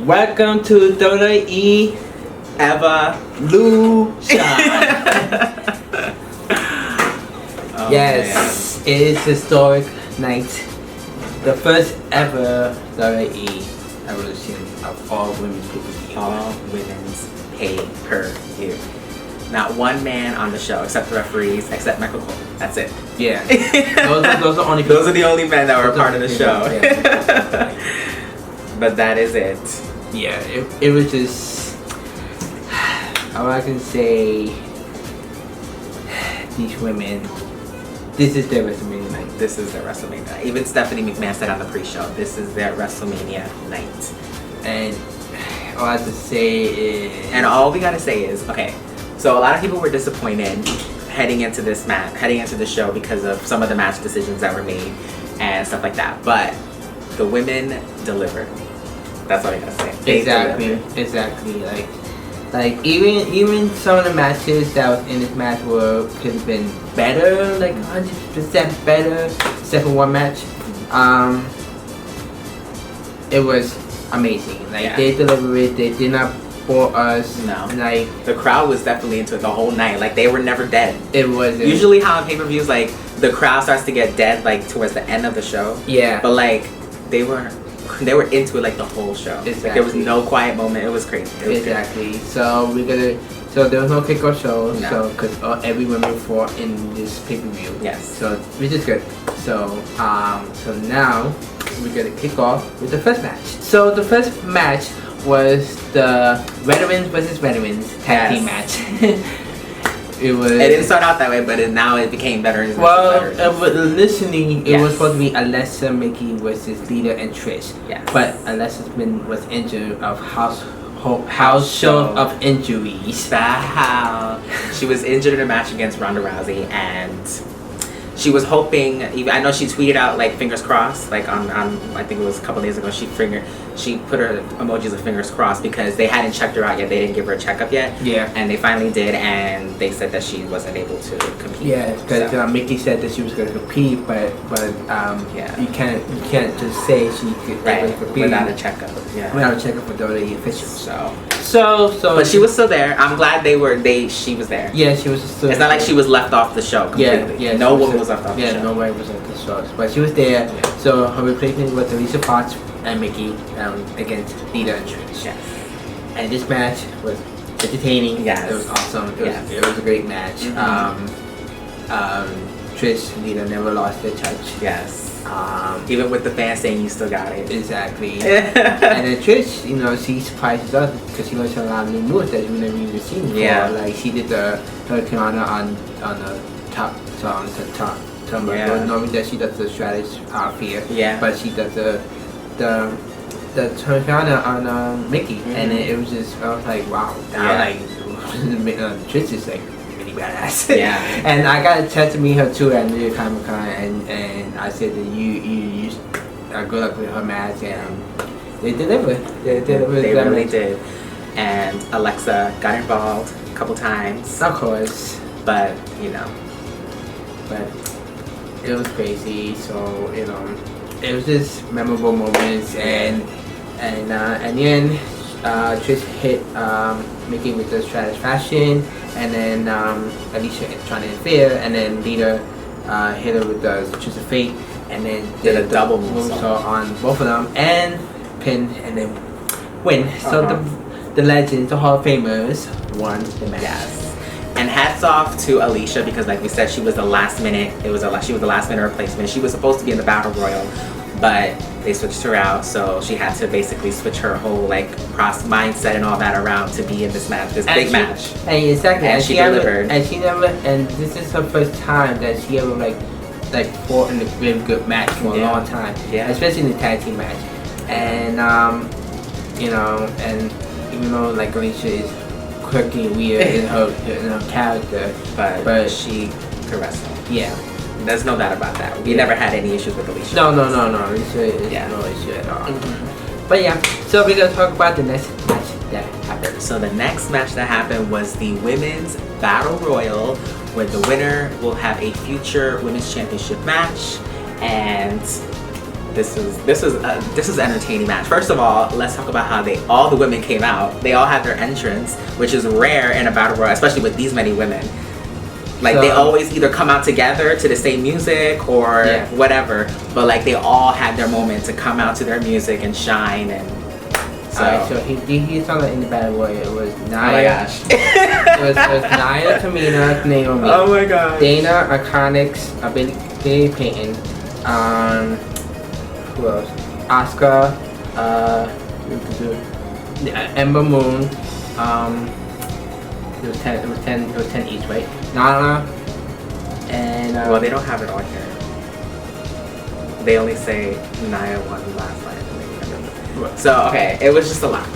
Welcome to WWE EVALOU'S. Yes, man. It is historic night. The first ever WWE evolution of all women's pay-per-view. All women's pay-per-view. Not one man on the show except the referees, except Michael Cole. That's it. Yeah. those are only. Those are the only men that were part of the show. Yeah. But that is it. Yeah, it was just. All I can say. These women. This is their WrestleMania night. This is their WrestleMania night. Even Stephanie McMahon said on the pre-show, this is their WrestleMania night. And all I have to say is. And all we gotta say is, okay. So a lot of people were disappointed heading into this match, heading into the show because of some of the match decisions that were made and stuff like that. But the women delivered. That's all I gotta say. They Exactly. Like even some of the matches that was in this match could have been better, like 100% better. Except for one match, it was amazing. Like they delivered it. They did not bore us. No. Like the crowd was definitely into it the whole night. Like they were never dead. It wasn't. Usually how in pay-per-views like the crowd starts to get dead like towards the end of the show. Yeah. But like they were into it like the whole show. Exactly. Like, there was no quiet moment. It was crazy. It was exactly. So So there was no kickoff show. No. So because every woman fought in this pay-per-view. Yes. So which is good. So so now we're gonna kick off with the first match. So the first match was the veterans versus veterans tag team match. It didn't start out that way, but now it became veterans. Well, listening, it was supposed to be Alexa, Mickey versus Lita and Trish. Yes. But Alexa was injured of house show of injuries. She was injured in a match against Ronda Rousey, and she was hoping. I know she tweeted out like fingers crossed, like on I think it was a couple days ago. She put her emojis of fingers crossed because they hadn't checked her out yet. They didn't give her a checkup yet. Yeah. And they finally did, and they said that she wasn't able to compete. Yeah, because Mickey said that she was going to compete, but you can't just say she could compete without a checkup. Yeah. Without a checkup for WWE officials. So. But she was still there. I'm glad she was there. Yeah, she was still. It's not like she was left off the show completely. Yeah. No woman was left off the show. Yeah, no one was left off the show. But she was there. Yeah. So her replacement was Alicia Fox and Mickey against Lita and Trish. Yes. And this match was entertaining. Yes. It was awesome. It was a great match. Mm-hmm. Trish and Lita never lost their touch. Yes. Even with the fans saying you still got it. Exactly. And then Trish, she surprises us because she learned a lot of new moves that we've never even seen before. Yeah. Like she did the Hurricane on the top. Normally that she does the strategy here. Yeah. But she does the Hurricane on Mickey, and it was just I was like wow. Trish is like really badass. Yeah. And I got a chance to meet her too at New York Comic Con, and I said that you good luck with her match, and they delivered. They really did. And Alexa got involved a couple times. Of course. But But it was crazy. So it was just memorable moments, and at the end, Trish hit Mickey with the strategy fashion, and then Alicia trying to interfere, and then Lita hit her with the Twist of Fate, and then did a double moonsault on both of them, and pin, and then win. So the legends, the Hall of Famers, won the match. Yes. And hats off to Alicia because, like we said, she was the last minute. She was the last minute replacement. She was supposed to be in the Battle Royal, but they switched her out, so she had to basically switch her whole mindset and all that around to be in this match, big match. And exactly, and she delivered. And this is her first time that she ever fought in a really good match for a long time. Yeah. Especially in the tag team match. And and even though Alicia is quirky and weird in her character, but she could wrestle. Yeah. There's no doubt about that. We never had any issues with Alicia. No. Alicia is no issue at all. Mm-hmm. But yeah, so we're gonna talk about the next match that happened. So the next match that happened was the Women's Battle Royal, where the winner will have a future Women's Championship match, and this is an entertaining match. First of all, let's talk about how all the women came out. They all had their entrance, which is rare in a battle royal, especially with these many women. Like, they always either come out together to the same music or whatever, but like they all had their moment to come out to their music and shine. And so, alright, so he's talking in the battle royal. It was Nia. Oh my gosh. it was Nia, Tamina, Naomi. Oh my god. Dana, Iconics, Billy Payton. Who else? Asuka. Ember Moon. It was 10 each, right? Nana. And well, they don't have it on here. They only say Nia won last night. So okay, it was just a lot.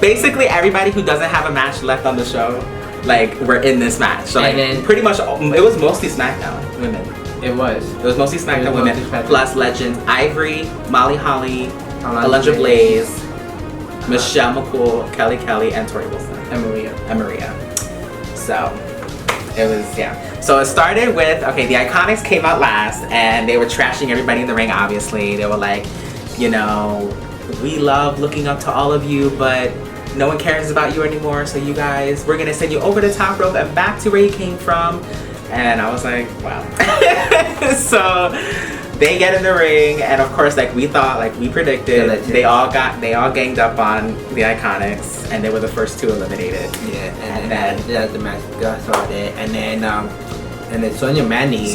Basically, everybody who doesn't have a match left on the show, like, were in this match. So like, then, pretty much, it was mostly SmackDown women. It was mostly SmackDown women, plus legends: Ivory, Molly Holly, Alundra Blaze, Michelle McCool, Kelly Kelly, and Tori Wilson. And Maria. So it was, so it started with, okay, the Iconics came out last and they were trashing everybody in the ring. Obviously they were like, you know, we love looking up to all of you, but no one cares about you anymore, so you guys, we're gonna send you over the top rope and back to where you came from. And I was like, wow. So they get in the ring, and of course, like we thought, like we predicted, they all ganged up on the Iconics, and they were the first two eliminated. Yeah, and then the match got started, and then Sonya Mandy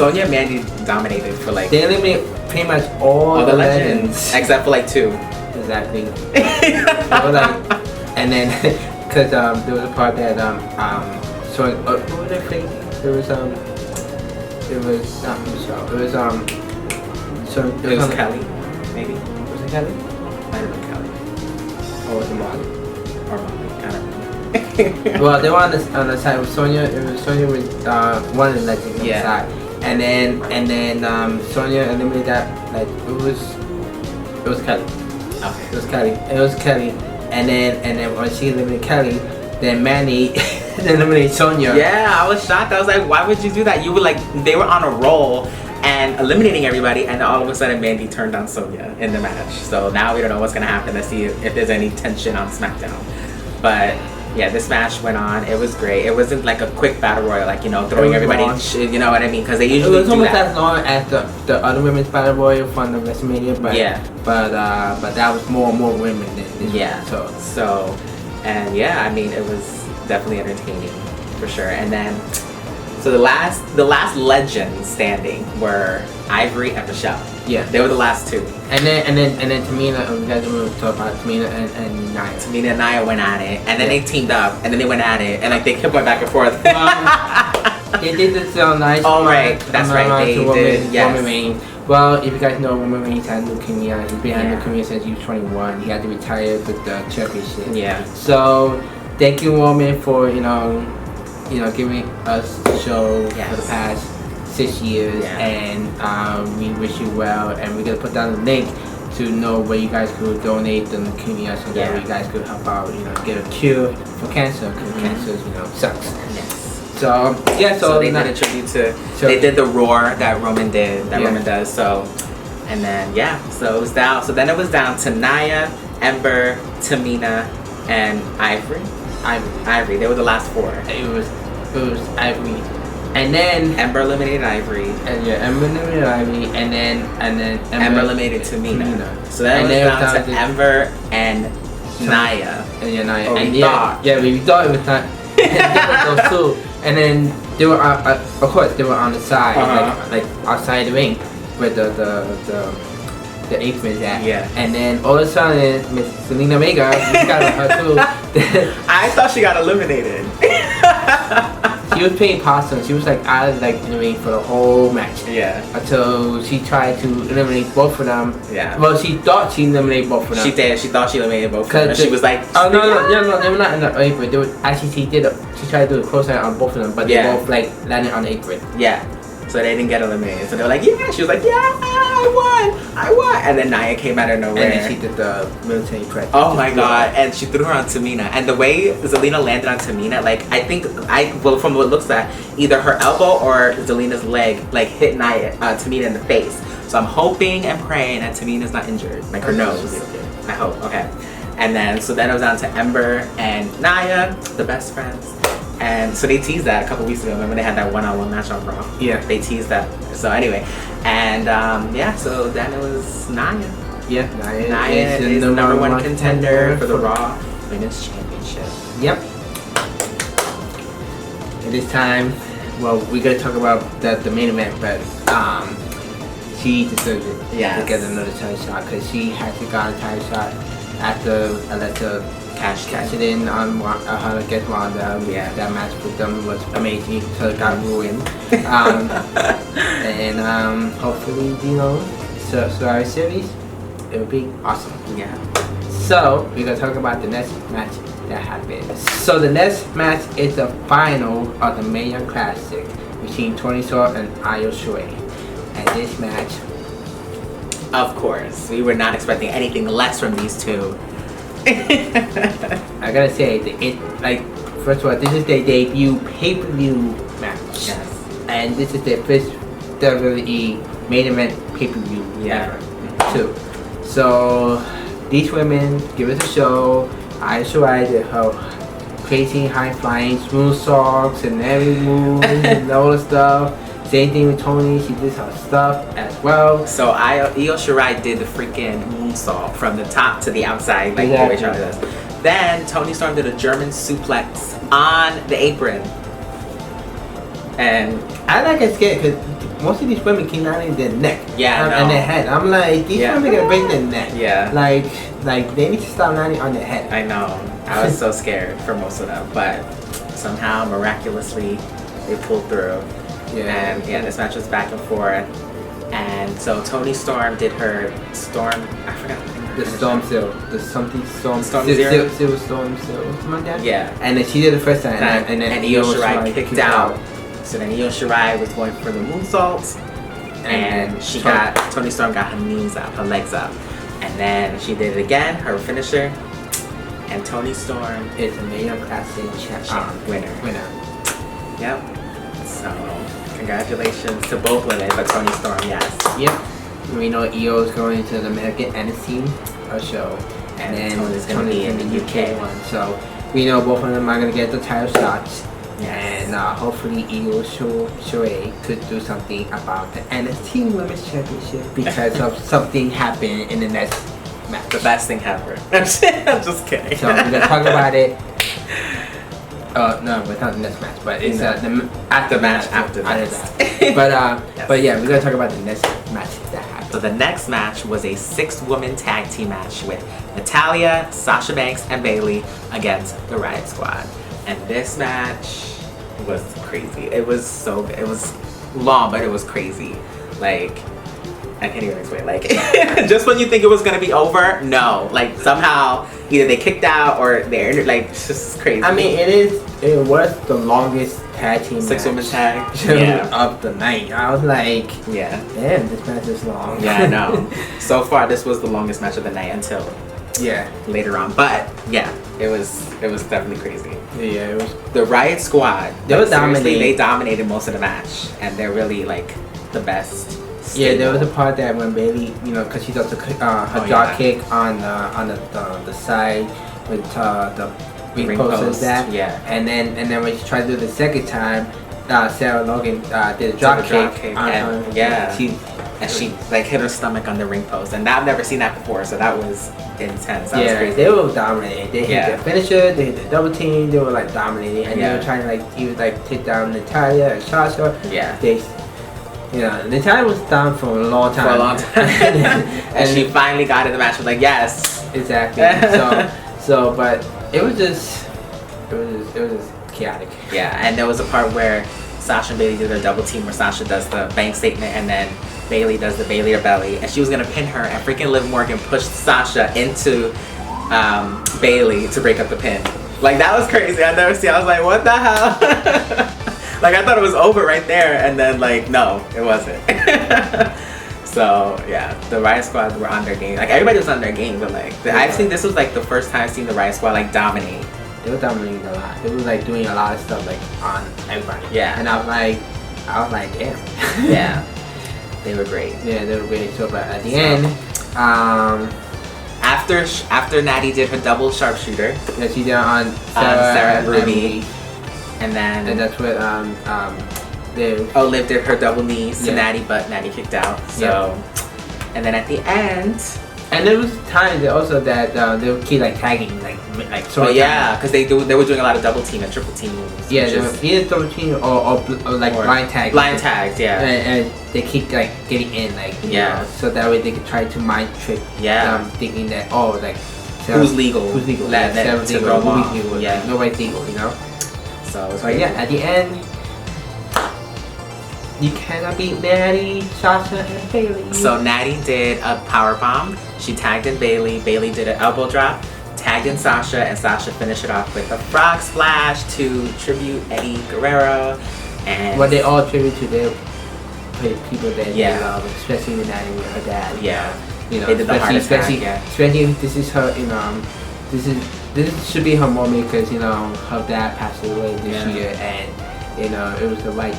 dominated for like, they eliminated pretty much all the legends except for like two. Exactly. And then because there was a part that so what was that thing? It was not Michelle. It was Kelly, maybe. Was it Kelly? Might have been Kelly. Or was it Molly? Or Molly, I don't know. Well, they were on the side with Sonya. It was Sonya with one of the legends on the side, and then Sonya eliminated that. Like it was Kelly. Okay. It was Kelly, and then when she eliminated Kelly, then Mandy eliminated Sonya. Yeah, I was shocked. I was like, why would you do that? You were like, they were on a roll and eliminating everybody, and then all of a sudden Mandy turned on Sonya in the match. So now we don't know what's gonna happen. Let's see if there's any tension on SmackDown. But yeah, this match went on. It was great. It wasn't like a quick battle royal, like, you know, throwing everybody, you know what I mean? Because they usually do that. It was almost as long as the other women's battle royal from the WrestleMania, but but that was more women than this one. So and yeah, I mean, it was definitely entertaining for sure. And then so the last legends standing were Ivory and Michelle. Yeah, they were the last two. And then Tamina, we guys will talk about Tamina and Nia. Tamina and Nia went at it, and then they teamed up, and then they went at it, and like they kept going back and forth. They did this so nice. Oh right, that's right. They did. Yes. Roman Reigns. Well, if you guys know, Roman Reigns had leukemia. He's been having leukemia since he was 21. He had to retire with the championship. Yeah. So thank you, Roman, for you know giving us the show for the past 6 years, and we wish you well, and we're gonna put down the link to know where you guys could donate the leukemia so that you guys could help out, get a cure for cancer, because cancer, sucks. Yes. So so they did a tribute to, they did the roar that Roman did, Roman does. So, and then so it was down. So then it was down to Nia, Ember, Tamina, and Ivory. They were the last four. It was Ivory. And then Ember eliminated Ivory. And Ember eliminated Ivory, and then Ember eliminated Tamina. So then it was down to Ember and Nia. And Nia. Oh, and we thought. We thought it was not. Those two. And then they were, of course, they were on the side, like outside the ring, where the apron is at. Yeah. And then all of a sudden, Miss Selena Vega, we got her too. I thought she got eliminated. She was playing possum. She was like out of the ring for the whole match. Yeah. Until she tried to eliminate both of them. Yeah. Well, she thought she eliminated both of them. She did. She thought she eliminated both of them. She was like, oh no, they were not in the apron. They were actually she tried to do a close eye on both of them, but they both landed on the apron. Yeah. So they didn't get eliminated. So they were like, yeah. She was like, yeah, I won. And then Nia came out of nowhere. And then she did the military press. Oh my god. And she threw her on Tamina. And the way Zelina landed on Tamina, I think, from what it looks like, either her elbow or Zelina's leg, hit Tamina in the face. So So I'm hoping and praying that Tamina's not injured, like her nose. I hope. Okay. And then it was on to Ember and Nia, the best friends. And so they teased that a couple weeks ago. Remember they had that one-on-one match on Raw? Yeah. They teased that. So anyway, and so then it was Nia. Yeah, Nia is the number one contender for the Raw Women's Championship. Yep. At this time, well, we're gonna talk about the main event, but she deserves it to get another title shot because she hasn't got a title shot after Alexa cashed it in on her against Ronda. Yeah. That match with them was amazing, so it got ruined. And hopefully, Survivor Series, it'll be awesome. Yeah. So we're gonna talk about the next match that happened. So the next match is the final of the Mae Young Classic between Toni Storm and Io Shirai. And this match, of course, we were not expecting anything less from these two. I gotta say, first of all, this is their debut pay-per-view match. Yes. And this is their first WWE main event pay-per-view ever, too. So these women give us a show. Io Shirai did her crazy high-flying smooth socks and every move and all the stuff. Same thing with Toni, she did her stuff as well. So Io Shirai did the freaking moonsault from the top to the outside, like the way Charlie does. Then Toni Storm did a German suplex on the apron. And I get scared because most of these women came out in their neck and their head. I'm like, these women gonna break their neck. Yeah. Like they need to stop landing on their head. I know. I was so scared for most of them, but somehow miraculously they pulled through. Yeah. And this match was back and forth. And so Toni Storm did her Storm, I forgot the name. The Storm Seal. The something Storm. Storm Zero? Storm Seal. Something like that? Yeah. And then she did the first time. And then Io Shirai kicked out. So then Io Shirai was going for the moonsault. And Toni Storm got her knees up, her legs up. And then she did it again, her finisher. And Toni Storm is a Mae Young Classic winner. Yep. So, congratulations to both women, but Toni Storm, yes. Yep. We know Io is going to the American NXT show. And then Toni's going to be in the UK one. So, we know both of them are going to get the title shots. Yes. And hopefully Io Shirai could do something about the NXT Women's Championship because of something happened in the next match. The best thing ever. I'm just kidding. So, we're going to talk about it. No, it's not the next match, but it's after that. But yeah, we're gonna talk about the next match that happened. So the next match was a 6-woman tag team match with Natalya, Sasha Banks, and Bayley against the Riot Squad. And this match was crazy. It was so good. It was long, but it was crazy. Like, I can't even explain. Like, just when you think it was gonna be over, no. Like somehow either they kicked out or they're like, it's just crazy. I mean, it was the longest tag team 6-woman tag of the night. I was like, damn, this match is long. Yeah, I know. So far, this was the longest match of the night until later on. But yeah, it was definitely crazy. Yeah, it was. The Riot Squad. They dominated most of the match, and they're really like the best. Yeah, there was a part that when Bayley, because she does her jaw kick on the side with the ring post and that. Yeah. And then when she tried to do it the second time, Sarah Logan did a drop kick on her. She like hit her stomach on the ring post, and I've never seen that before, so that was intense. That was crazy. They were dominating. They hit their finisher, they hit the double team, they were like dominating, and they were trying to take down Natalya and Sasha. Yeah. Natalya was down for a long time. And she finally got in the match. Was like, yes, exactly. But it was just chaotic. Yeah, and there was a part where Sasha and Bayley did a double team where Sasha does the bank statement and then Bayley does the Bayley or belly, and she was gonna pin her, and freaking Liv Morgan pushed Sasha into Bayley to break up the pin. Like, that was crazy. I was like, what the hell? Like, I thought it was over right there, and then like, no, it wasn't. So yeah, the Riot Squad were on their game. Like, everybody was on their game, but like, I've seen, this was like the first time I've seen the Riot Squad like dominate. They were dominating a lot. They were like doing a lot of stuff like on everybody. Yeah. And I was like, damn. Yeah. They were great. Yeah, they were great. So, but at the end, after Natty did her double sharpshooter, yeah, she did on Sarah and Ruby, and that's what Liv did her double knees to Natty, but Natty kicked out. So, and then at the end. And there was times also that they would keep like tagging, like sort of. Yeah, because they were doing a lot of double team and triple team moves. Yeah, they were either double team or blind tag. Blind tags, yeah. And they keep like getting in, like you know, so that way they could try to mind trick them, thinking that who's legal, who's legal, Louie's legal, nobody's legal, you know. So at the end. You cannot beat Natty, Sasha, and Bailey. So Natty did a powerbomb. She tagged in Bailey. Bailey did an elbow drop, tagged in Sasha, and Sasha finished it off with a frog splash to tribute Eddie Guerrero. And they all tribute to their people that they love, especially Natty with her dad. Yeah, you know, they did the heart attack. Especially if this is her, you know, this should be her moment because you know her dad passed away this year, and you know it was the right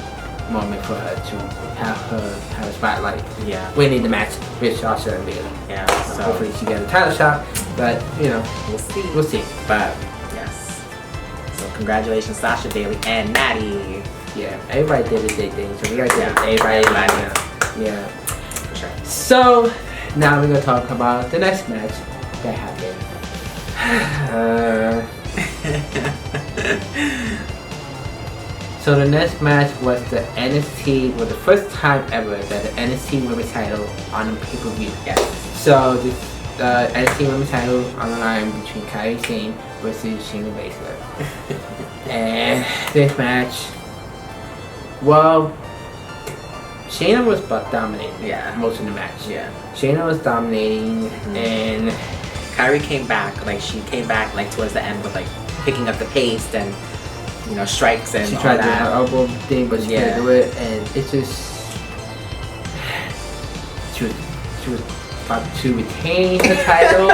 moment for her to have a spotlight. Yeah. Winning the match with Sasha and Bailey. Yeah. So hopefully she gets a title shot, but you know, we'll see. But yes. So congratulations, Sasha, Bailey, and Natty. Yeah. Everybody did their thing, so we gotta give everybody. Yeah. For sure. So now we're gonna talk about the next match that happened. So the next match was the the first time ever that the NXT Women's title on the pay-per-view. Yes. So the NXT Women's title on the line between Kairi Sane versus Shayna Baszler. And this match, well, Shayna was dominating most of the match. Yeah. Shayna was dominating and Kairi came back. She came back towards the end with picking up the pace and strikes and she all tried that. to do her elbow thing, but she couldn't do it, and it just she was about to retain the title,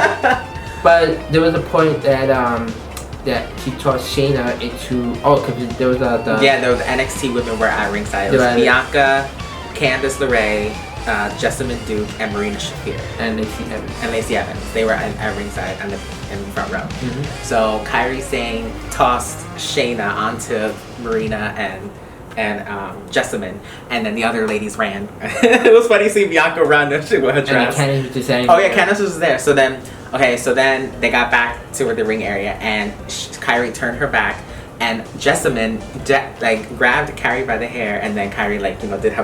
but there was a point that she tossed Shayna into because there was there was NXT women were at ringside. It was Bianca, Candice LeRae, Jessamyn Duke, and Marina Shafir. And Lacey Evans. They were at ringside in the front row. So Kairi Sane tossed Shayna onto Marina and Jessamyn, and then the other ladies ran. It was funny seeing Bianca run with her dress. And Candice was just saying. Oh yeah, Candice was there. So then they got back to the ring area, and Kairi turned her back. And Jessamyn grabbed Kairi by the hair, and then Kairi did her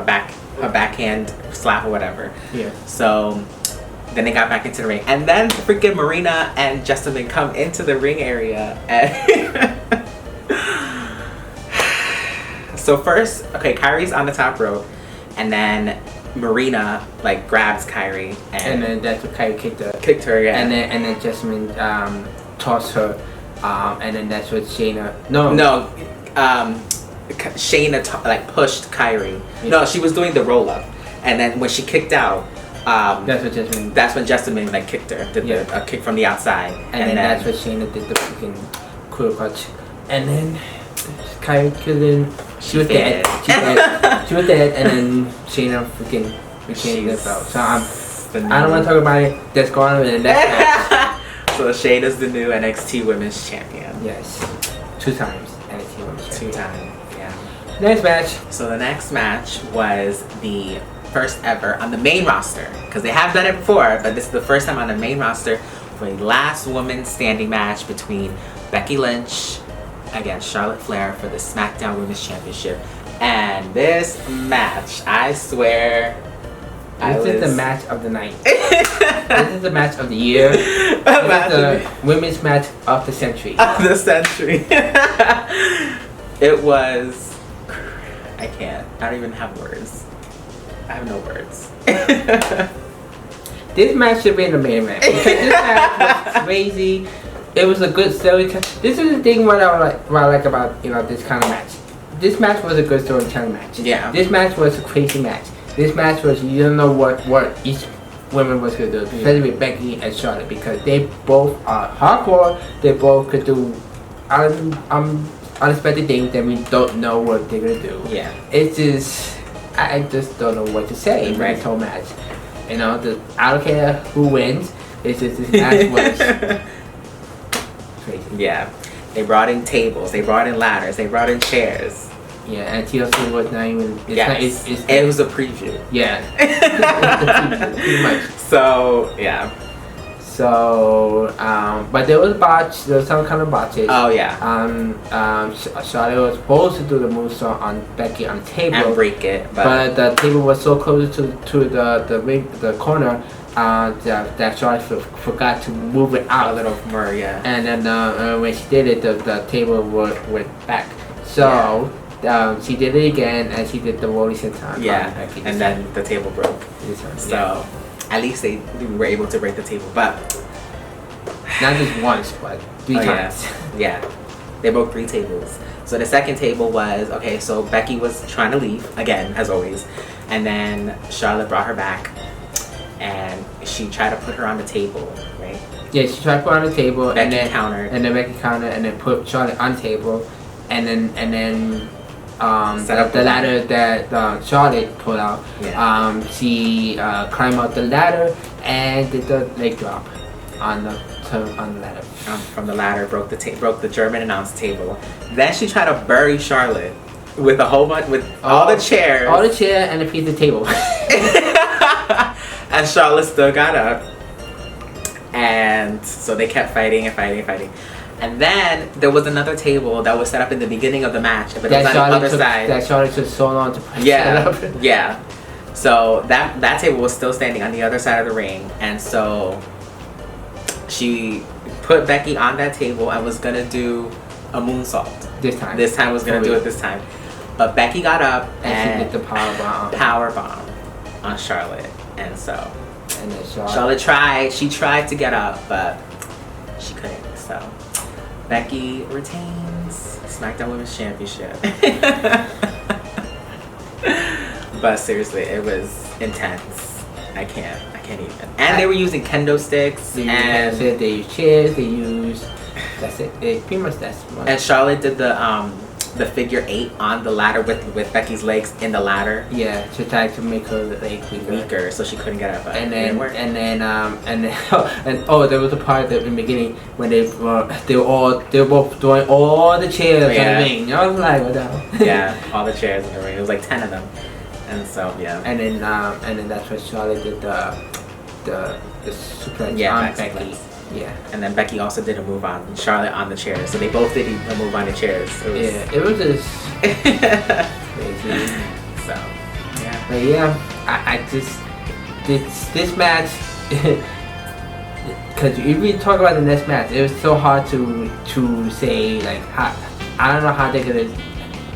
backhand slap or whatever. Yeah. So then they got back into the ring, and then freaking Marina and Jessamyn come into the ring area. And so first, Kairi's on the top rope, and then Marina grabs Kairi, and then that's what Kairi kicked her. Yeah. And then Jessamyn tossed her. And then that's what Shayna. Shayna pushed Kairi. Yeah. No, she was doing the roll up, and then when she kicked out, that's when Jessamyn kicked her. Did a kick from the outside, and then that's what Shayna did the freaking cool clutch, and then Kairi couldn't. She was dead. She was dead, and then Shayna freaking became the belt. So I don't want to talk about it. That's going on in the next match. So Shayna's the new NXT Women's Champion. Yes. 2 times NXT Women's Champion. 2 times, yeah. Next match. So the next match was the first ever on the main roster. Because they have done it before, but this is the first time on the main roster for a last woman standing match between Becky Lynch against Charlotte Flair for the SmackDown Women's Championship. And this match, I swear... This is the match of the night. This is the match of the year. This is the women's match of the century. Of the century. It was... I can't. I don't even have words. I have no words. This match should be in the main event. Because this match was crazy. It was a good storytelling. This is the thing what I like about this kind of match. This match was a good storytelling match. Yeah. This match was a crazy match. This match was, you don't know what each woman was going to do, especially with Becky and Charlotte, because they both are hardcore. They both could do unexpected things that we don't know what they're going to do. Yeah. It's just I just don't know what to say for Right. this whole match. You know, I don't care who wins. It's just this match was crazy. Yeah. They brought in tables. They brought in ladders. They brought in chairs. Yeah, and TLC was not even. It was a preview. Yeah. Pretty much. So yeah. So, but there was botch. There was some kind of botches. Oh yeah. Charlotte was supposed to do the moonsault on Becky on the table And break it, but the table was so close to the corner that Charlotte forgot to move it out a little more. Yeah. And then when she did it, the table went back. So she did it again, and she did the rolling senton. Yeah. Becky And then the table broke. So at least they were able to break the table, but not just once, but 3 times. Yeah. They broke 3 tables. So the second table was, okay, so Becky was trying to leave, again, as always. And then Charlotte brought her back. And she tried to put her on the table, right? Yeah, she tried to put her on the table. Becky and then countered. And then Becky countered and then put Charlotte on the table. And then Set up the ladder that Charlotte pulled out. Yeah. She climbed up the ladder and did the leg drop on the ladder. From the ladder, broke the German announce table. Then she tried to bury Charlotte with a whole bunch with all the chairs. All the chair and a piece of table. And Charlotte still got up. And so they kept fighting and fighting and fighting. And then there was another table that was set up in the beginning of the match, but it was on the other side. That Charlotte took so long to set Yeah, up. yeah. So that table was still standing on the other side of the ring, and so she put Becky on that table and was gonna do a moonsault. This time was gonna do it this time, but Becky got up and she did the power bomb on Charlotte, and so and then Charlotte tried. She tried to get up, but she couldn't. So Becky retains SmackDown Women's Championship. But seriously, it was intense. I can't even. And they were using kendo sticks. They used chairs. They used. That's it. Pretty much that's. And Charlotte did the figure 8 on the ladder with Becky's legs in the ladder. Yeah, to try to make her leg weaker, so she couldn't get up. And then there was a part in the beginning when they were both doing all the chairs on the ring. I was like, what the hell? Yeah, all the chairs in the ring. It was like 10 of them. And so yeah. And then that's when Charlotte did the suplex on Becky. Yeah. And then Becky also did a move on Charlotte on the chairs. So they both did a move on the chairs. It was just crazy. So yeah. But yeah, I just this match. Because if we talk about the next match, it was so hard to say like how, I don't know how they're gonna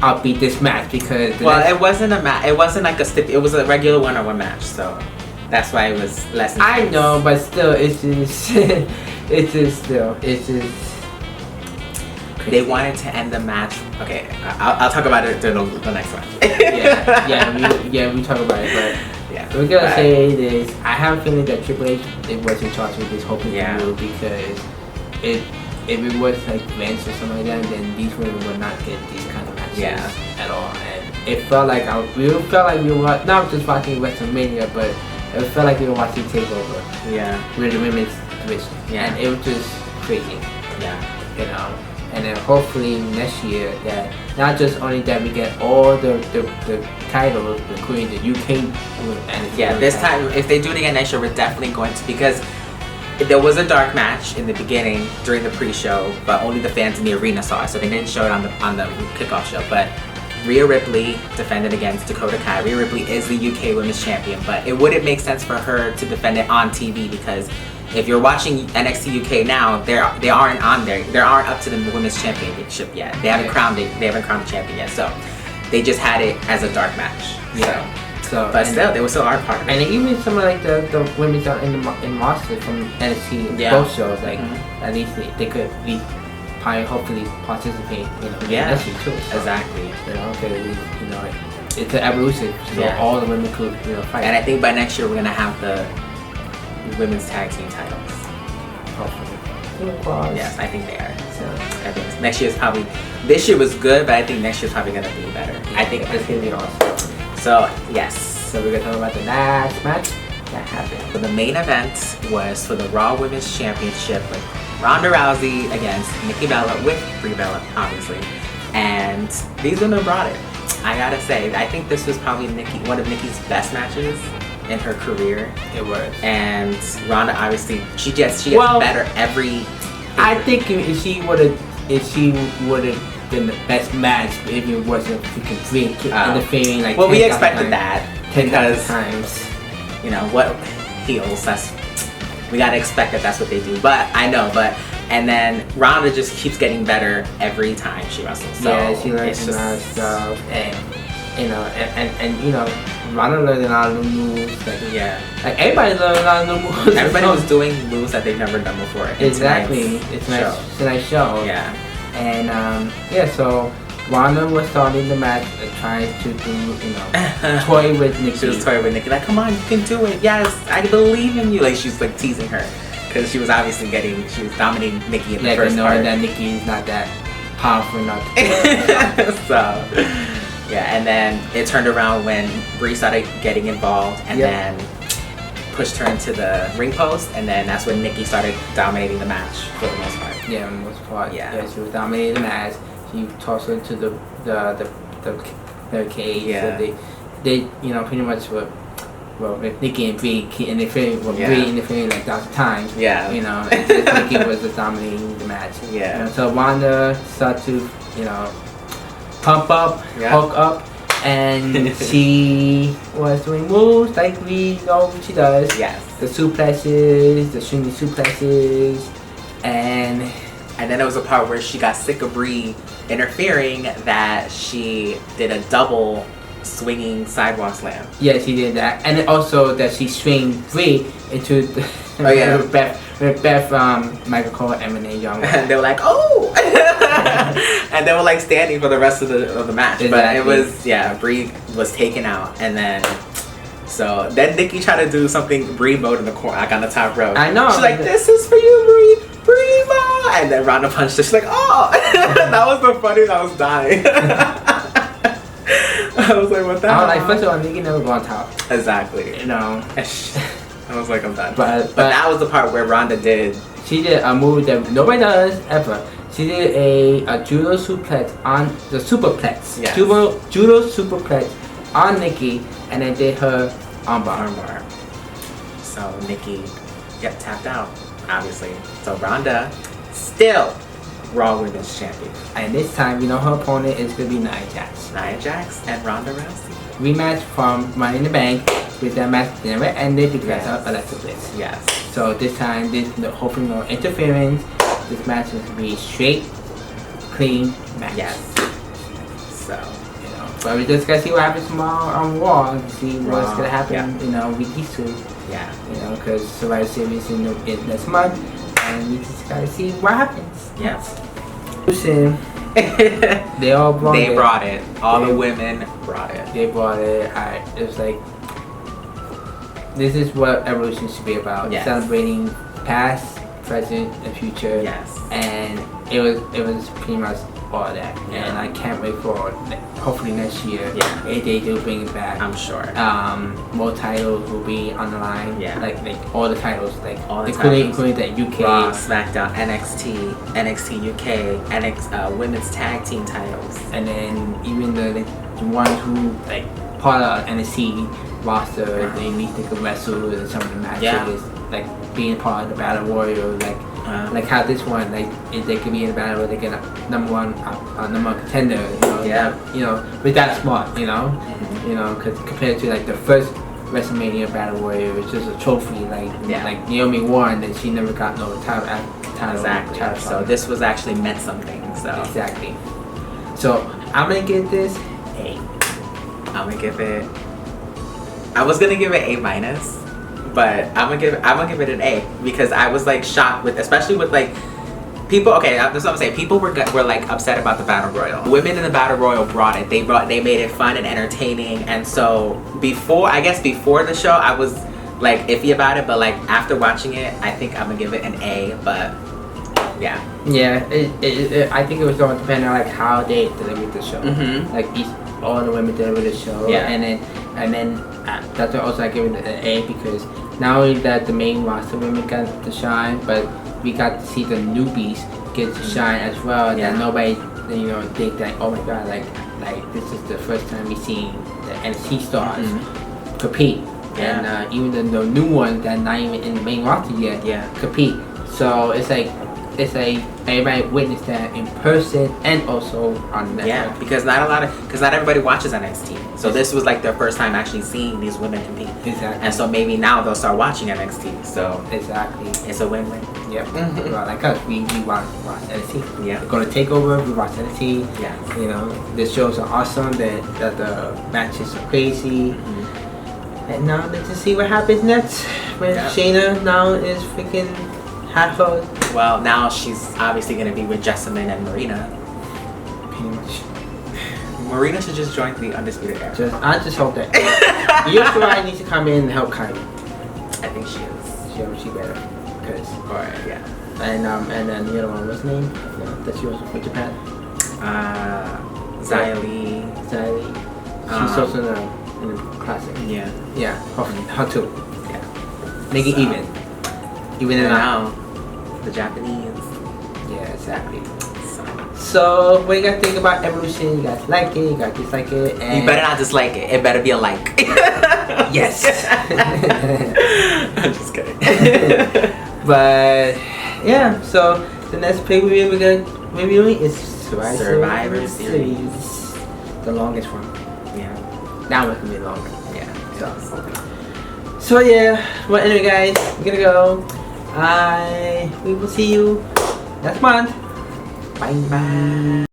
outbeat this match because it wasn't a match. It wasn't like it was a regular 1-on-1 match. So that's why it was less intense. I know, but still, it's just crazy. They wanted to end the match. Okay, I'll talk about it during the next one. we talk about it, but yeah, we're gonna say this. I have a feeling that Triple H was in charge of this whole pay-per-view because if it was like Vince or something like that, then these women would not get these kind of matches at all. And it felt like we were not just watching WrestleMania, but it felt like we were watching TakeOver. Yeah. With the women's division. Yeah. And it was just crazy. Yeah. You know. And then hopefully next year that not just only that we get all the titles, including the UK and this time if they do it again next year, we're definitely going to, because there was a dark match in the beginning during the pre-show, but only the fans in the arena saw it, so they didn't show it on the kickoff show. But Rhea Ripley defended against Dakota Kai. Rhea Ripley is the UK Women's Champion, but it wouldn't make sense for her to defend it on TV because if you're watching NXT UK now, they aren't on there. They aren't up to the Women's Championship yet. They haven't crowned it. They haven't crowned the champion yet. So they just had it as a dark match. But still, they were still our part of it. And even some of like the women in roster from NXT both shows, like at least they could probably hopefully participate in NXT too. So, exactly. You know, because it's an evolution, so all the women could fight. And I think by next year we're gonna have the women's tag team titles. Hopefully. Yes, I think they are. So I think next year is probably. This year was good, but I think next year is probably gonna be better. I think it's gonna be awesome. So yes. So we're gonna talk about the last match that happened. So the main event was for the Raw Women's Championship with Ronda Rousey against Nikki Bella with Brie Bella, obviously. And these women brought it. I gotta say, I think this was probably one of Nikki's best matches in her career. It was. And Ronda, obviously, she gets better every. I think if she would have been the best match if it wasn't freaking Brie interfering like. Well, we expected that 10,000 times. You know what, heels. We gotta expect that that's what they do. But I know, and then Ronda just keeps getting better every time she wrestles. So yeah, she learns a lot of stuff, and you know, Ronda learned a lot of new moves. Like everybody learned a lot of new moves. Everybody was doing moves that they've never done before. Exactly, it's a nice show. Yeah, and so Ronda was starting the match, trying to do toy with Nikki. She was toying with Nikki, like, come on, you can do it. Yes, I believe in you. Like she's like teasing her. Because she was obviously she was dominating Nikki in the first part. Knowing that Nikki is not that powerful enough. So, yeah, and then it turned around when Brie started getting involved and then pushed her into the ring post, and then that's when Nikki started dominating the match for the most part. Yeah, for the most part. Yeah, she was dominating the match. She tossed her into the cage. Yeah. So they pretty much were. Well, with Nikki and Brie interfering, Brie interfering like 1,000 times. Yeah. Nikki was just dominating the match. Yeah. So Ronda started to, pump up, hook up, and she was doing moves like we know she does. Yes. The suplexes, the swinging suplexes, and then there was a part where she got sick of Brie interfering that she did a double swinging sidewalk slam. Yeah, she did that, and then also that she swing Brie into the Beth, Michael Cole, Eminem, Young. And they were like, oh, and they were like standing for the rest of the match. Exactly. But it was Brie was taken out, and then Nikki tried to do something Brie mode in the corner, like on the top row. I know. She's like, this is for you, Brie, and then Ronda punched her. She's like, oh, that was the funniest. I was dying. I was like, what the hell? First of all, Nikki never go on top. Exactly. I was like, I'm done. But that was the part where Ronda did. She did a move that nobody does ever. She did a judo suplex on the superplex. Yes. Judo superplex on Nikki, and then did her armbar. So Nikki got tapped out, obviously. So Ronda still Raw Women's Champion. And this time, her opponent is going to be Nia Jax. Nia Jax and Ronda Rousey. Rematch from Money in the Bank, with that match never ended because of Alexa Bliss. Yes. So this time, hopefully no interference. This match is going to be straight, clean match. Yes. So, but we just got to see what happens tomorrow on Raw and see what's going to happen, with these two. Yeah. Because Survivor Series in this month, and we just got to see what happens. Yes. They all brought it. They brought it. All the women brought it. They brought it. It was like, this is what Evolution should be about. Yes. Celebrating past, present, and future. Yes. And it was pretty much all that. Yeah. And I can't wait for hopefully next year. Yeah. If they do bring it back. I'm sure. More titles will be on the line. Yeah. Like all the titles, all the including the UK, Raw, SmackDown, NXT, NXT UK, Women's Tag Team titles, and then even the ones who part of NXT roster, they need to wrestle in some of the matches, being part of the Battle Royal, like how this one, if they could be in a battle, they get a number one contender, with that smart, because compared to the first WrestleMania Battle Royal, which is a trophy, like Naomi won, that she never got no title. Exactly. So this was actually meant something. So exactly. So I'm gonna give this A. I'm gonna give it. I was gonna give it A minus, but I'm gonna give it an A because I was shocked especially with people. Okay, that's what I'm saying. People were upset about the Battle Royal. Women in the Battle Royal brought it. They made it fun and entertaining. And so before the show, I was iffy about it, but after watching it, I think I'm gonna give it an A. But yeah, I think it was going to depend on how they delivered the show. Mm-hmm. all the women deliver the show. Yeah. And then that's why also I give it an A, because not only that the main roster women got to shine, but we got to see the newbies get to shine as well. Yeah. That nobody, you know, think that, oh my god, like this is the first time we seen the NXT stars compete. Yeah. And even the new ones that not even in the main roster yet compete. So it's like everybody witnessed that in person and also on Netflix. Yeah, because not everybody watches NXT. So this was like their first time actually seeing these women compete. Exactly. And so maybe now they'll start watching NXT. So exactly, it's a win-win. Yep. Well, like us, we watch NXT. Yeah. Go to Takeover, we watch NXT. Yeah. You know, the shows are awesome. That the matches are crazy. And now let's just see what happens next. When Shayna now is freaking half of. Well, now she's obviously going to be with Jessamine and Marina. Pretty much. Marina should just join the Undisputed Era. I just hope that Io Shirai needs to come in and help Kylie. I think she is. She better, cause. Or yeah. And then the other one, what's her name? That she was with Japan. Xia Li. She's also in the classic. Yeah. Yeah. Her too. Yeah. Make it even. Even it out. Now, the Japanese. Yeah, exactly. So, what do you guys think about Evolution? You guys like it? You guys dislike it? And You better not dislike it. It better be a like. Yes. I'm just kidding. But yeah, so the next pay-per-view we're gonna reviewing is Survivor Series, the longest one. Yeah. That one's gonna be longer. Yeah. So yeah. Well, anyway, guys, we're gonna go. We will see you next month. Bye bye.